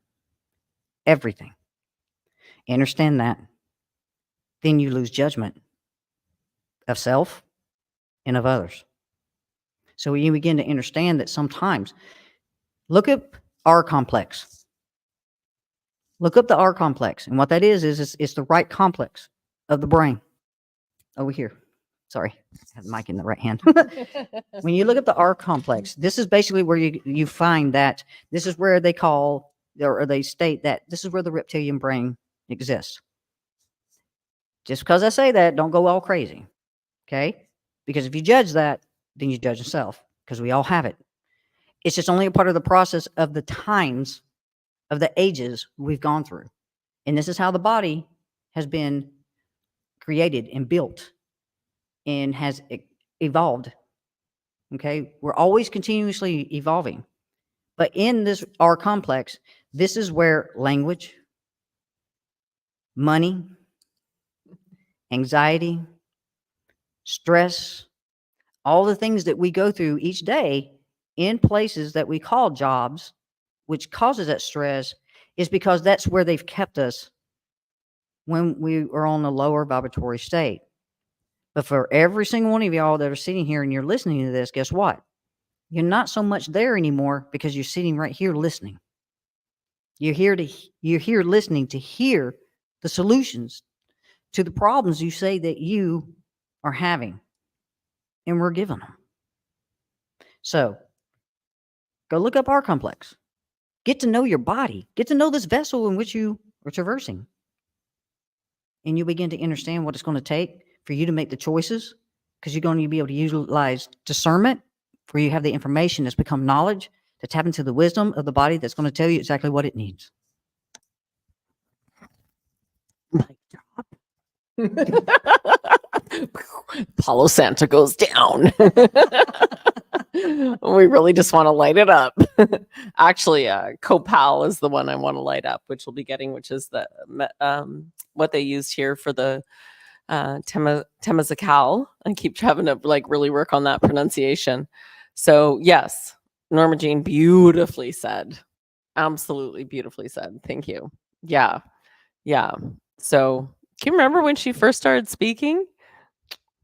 Everything. You understand that. Then you lose judgment of self and of others. So you begin to understand that sometimes, look up R complex. Look up the R complex. And what that is it's the right complex of the brain. Over here. Sorry, I have the mic in the right hand. When you look at the R complex, this is basically where you find that this is where they call, or they state that this is where the reptilian brain exists. Just because I say that, don't go all crazy, okay? Because if you judge that, then you judge yourself, because we all have it. It's just only a part of the process of the times, of the ages we've gone through. And this is how the body has been created and built and has evolved. Okay, we're always continuously evolving. But in this R complex, this is where language, money, anxiety, stress, all the things that we go through each day in places that we call jobs, which causes that stress, is because that's where they've kept us when we are on a lower vibratory state. But for every single one of y'all that are sitting here and you're listening to this, guess what? You're not so much there anymore, because you're sitting right here listening. You're here listening to hear the solutions to the problems you say that you are having, and we're giving them. So go look up R complex. Get to know your body. Get to know this vessel in which you are traversing. And you begin to understand what it's going to take for you to make the choices, because you're going to be able to utilize discernment, where you have the information that's become knowledge, to tap into the wisdom of the body that's going to tell you exactly what it needs. Palo Santa goes down. We really just want to light it up. Actually, Copal is the one I want to light up, which we'll be getting, which is the what they used here for the Temazcal. I keep having to really work on that pronunciation. So yes, Norma Jean, beautifully said. Absolutely beautifully said. Thank you. Yeah. So can you remember when she first started speaking?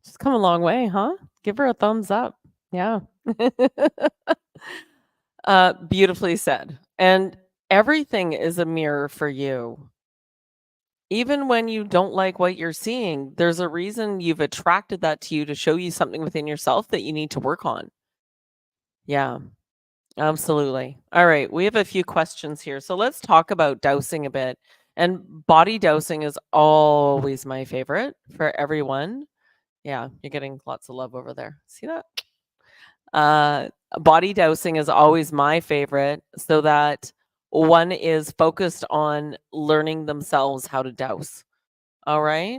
She's come a long way, huh? Give her a thumbs up. Yeah. Beautifully said. And everything is a mirror for you. Even when you don't like what you're seeing, there's a reason you've attracted that to you, to show you something within yourself that you need to work on. Yeah, absolutely. All right, we have a few questions here. So let's talk about dowsing a bit. And body dowsing is always my favorite for everyone. Yeah, you're getting lots of love over there. See that? Body dowsing is always my favorite, so that one is focused on learning themselves how to douse. All right.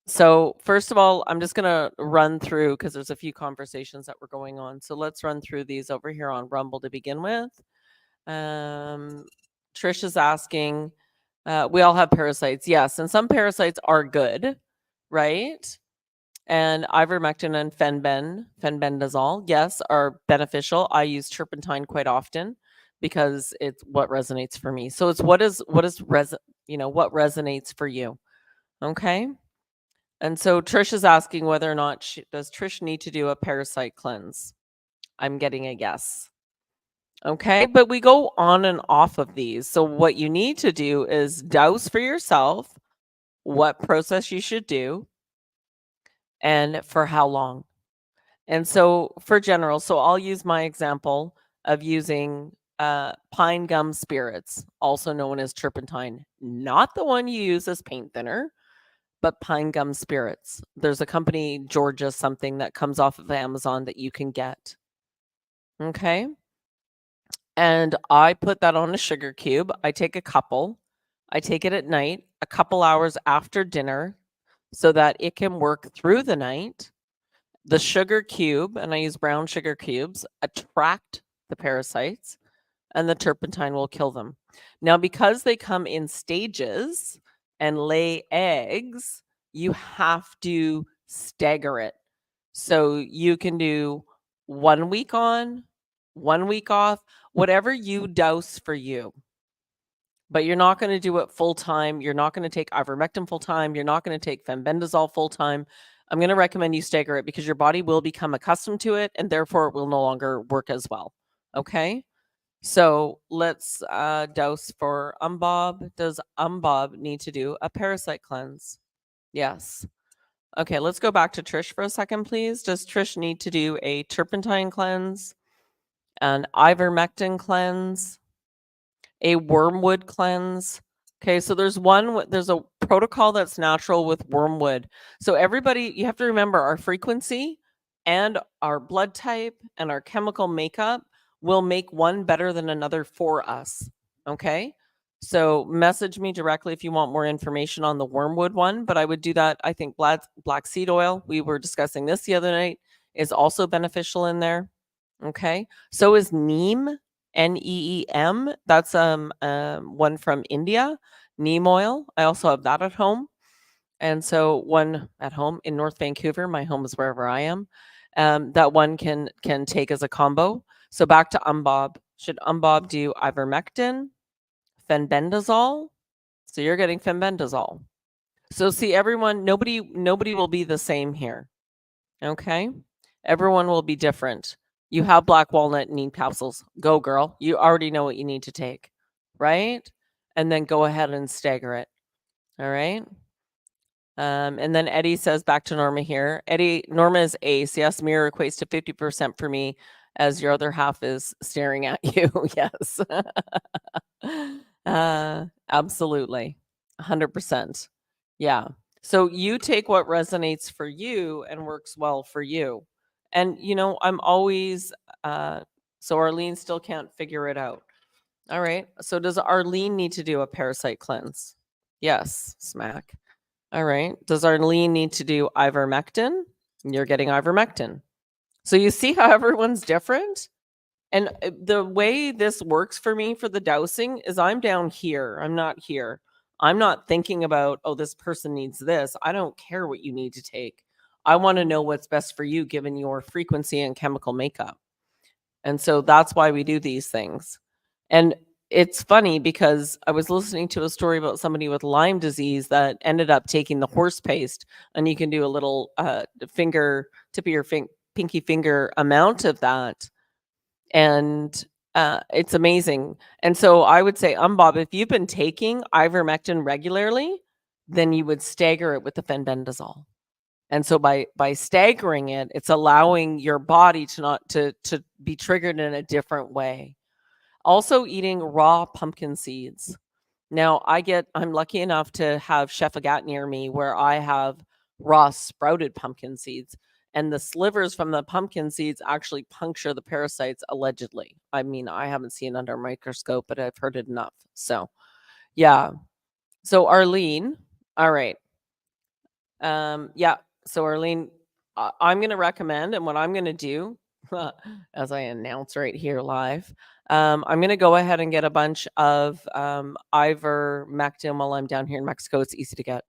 So first of all, I'm just going to run through, because there's a few conversations that were going on. So let's run through these over here on Rumble to begin with. Trish is asking, we all have parasites. Yes. And some parasites are good, right? And ivermectin and fenbendazole, yes, are beneficial. I use turpentine quite often because it's what resonates for me. So it's what resonates for you. Okay. And so Trish is asking whether or not does Trish need to do a parasite cleanse? I'm getting a yes. Okay, but we go on and off of these. So what you need to do is douse for yourself what process you should do and for how long. And so for general, so I'll use my example of using pine gum spirits, also known as turpentine, not the one you use as paint thinner, but pine gum spirits. There's a company, Georgia something, that comes off of Amazon that you can get. Okay. And I put that on a sugar cube. I take a couple. I take it at night, a couple hours after dinner, so that it can work through the night. The sugar cube, and I use brown sugar cubes, attract the parasites, and the turpentine will kill them. Now, because they come in stages and lay eggs, you have to stagger it. So you can do 1 week on, 1 week off, whatever you dose for you. But you're not going to do it full time. You're not going to take ivermectin full time. You're not going to take fenbendazole full time. I'm going to recommend you stagger it because your body will become accustomed to it and therefore it will no longer work as well. Okay. So let's dose for Umbob. Does Umbob need to do a parasite cleanse? Yes. Okay, let's go back to Trish for a second, please. Does Trish need to do a turpentine cleanse, an ivermectin cleanse, a wormwood cleanse? Okay, so there's a protocol that's natural with wormwood. So everybody, you have to remember our frequency and our blood type and our chemical makeup will make one better than another for us. Okay. So message me directly if you want more information on the wormwood one, but I would do that. I think black seed oil, we were discussing this the other night, is also beneficial in there. Okay. So is neem, NEEM. That's one from India, neem oil. I also have that at home. And so one at home in North Vancouver, my home is wherever I am. That one can take as a combo. So back to Umbob. Should Umbob do ivermectin, fenbendazole? So you're getting fenbendazole. So see, everyone, nobody will be the same here. Okay? Everyone will be different. You have black walnut neem capsules. Go, girl. You already know what you need to take, right? And then go ahead and stagger it. All right. And then Eddie says back to Norma here. Norma is ace. Yes, mirror equates to 50% for me as your other half is staring at you. Yes. Absolutely. 100%. Yeah. So you take what resonates for you and works well for you. And, I'm always, so Arlene still can't figure it out. All right. So does Arlene need to do a parasite cleanse? Yes, smack. All right. Does Arlene need to do ivermectin? You're getting ivermectin. So you see how everyone's different? And the way this works for me for the dosing is I'm down here. I'm not here. I'm not thinking about, oh, this person needs this. I don't care what you need to take. I want to know what's best for you given your frequency and chemical makeup. And so that's why we do these things. And it's funny because I was listening to a story about somebody with Lyme disease that ended up taking the horse paste, and you can do a little tip of your pinky finger amount of that. And it's amazing. And so I would say, Bob, if you've been taking ivermectin regularly, then you would stagger it with the fenbendazole. And so by staggering it, it's allowing your body to be triggered in a different way. Also eating raw pumpkin seeds. Now I'm lucky enough to have Chef Agat near me where I have raw sprouted pumpkin seeds, and the slivers from the pumpkin seeds actually puncture the parasites allegedly. I mean, I haven't seen under a microscope, but I've heard it enough. So yeah. So Arlene, all right. Yeah. So Arlene, I'm going to recommend, and what I'm going to do, as I announce right here live, I'm going to go ahead and get a bunch of ivermectin while I'm down here in Mexico. It's easy to get.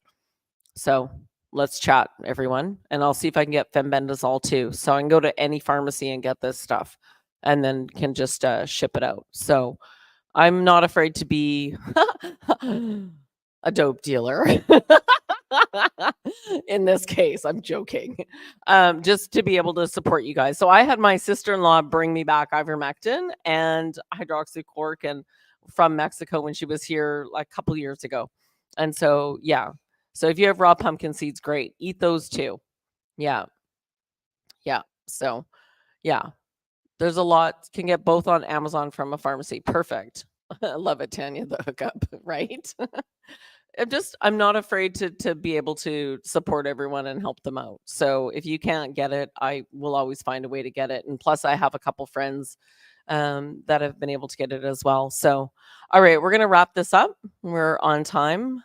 So let's chat, everyone, and I'll see if I can get fenbendazole too. So I can go to any pharmacy and get this stuff, and then can just ship it out. So I'm not afraid to be a dope dealer. In this case, I'm joking. Just to be able to support you guys. So I had my sister-in-law bring me back ivermectin and hydroxychloroquine and from Mexico when she was here like a couple years ago. And so, yeah. So if you have raw pumpkin seeds, great. Eat those too. Yeah. Yeah. So, yeah. There's a lot. Can get both on Amazon from a pharmacy. Perfect. I love it, Tanya, the hookup, right? I'm not afraid to be able to support everyone and help them out. So if you can't get it, I will always find a way to get it. And plus I have a couple friends that have been able to get it as well. So, all right, we're going to wrap this up. We're on time,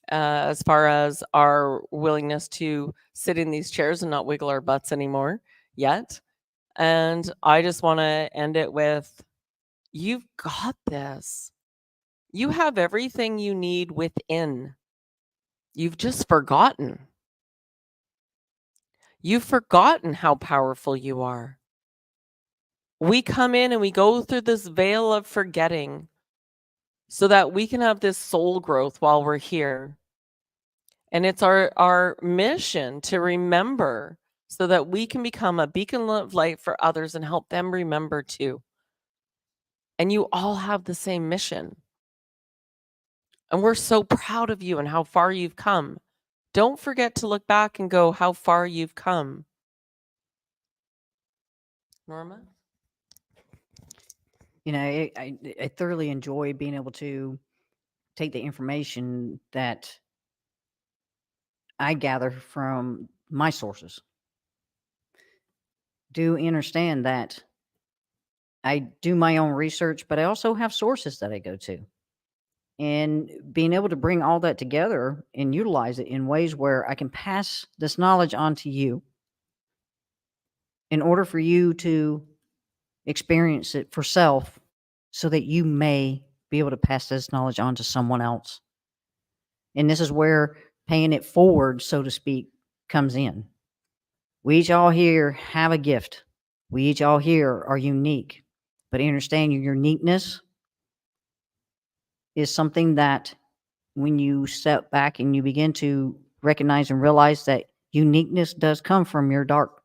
as far as our willingness to sit in these chairs and not wiggle our butts anymore yet. And I just want to end it with, you've got this. You have everything you need within. You've just forgotten. You've forgotten how powerful you are. We come in and we go through this veil of forgetting so that we can have this soul growth while we're here. And it's our mission to remember so that we can become a beacon of light for others and help them remember too. And you all have the same mission. And we're so proud of you and how far you've come. Don't forget to look back and go how far you've come. Norma? I thoroughly enjoy being able to take the information that I gather from my sources. Do understand that I do my own research, but I also have sources that I go to. And being able to bring all that together and utilize it in ways where I can pass this knowledge on to you in order for you to experience it for self so that you may be able to pass this knowledge on to someone else. And this is where paying it forward, so to speak, comes in. We each all here have a gift. We each all here are unique. But understand your uniqueness is something that when you step back and you begin to recognize and realize that uniqueness does come from your dark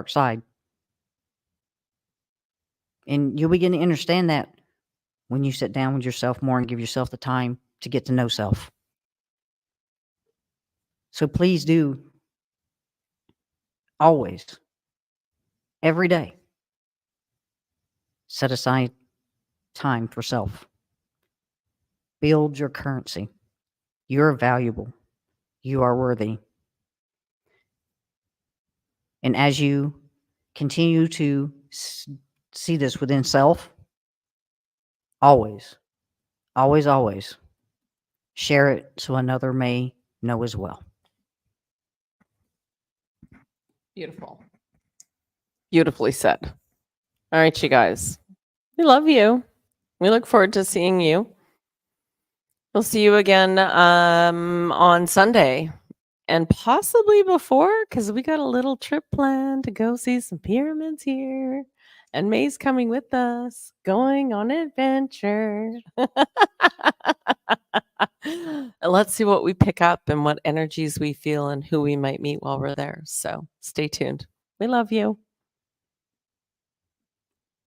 side. And you'll begin to understand that when you sit down with yourself more and give yourself the time to get to know self. So please do always, every day, set aside time for self. Build your currency. You're valuable. You are worthy. And as you continue to see this within self, always, always, always share it so another may know as well. Beautiful. Beautifully said. All right, you guys. We love you. We look forward to seeing you. We'll see you again on Sunday and possibly before because we got a little trip planned to go see some pyramids here. And May's coming with us, going on an adventure. And let's see what we pick up and what energies we feel and who we might meet while we're there. So stay tuned. We love you.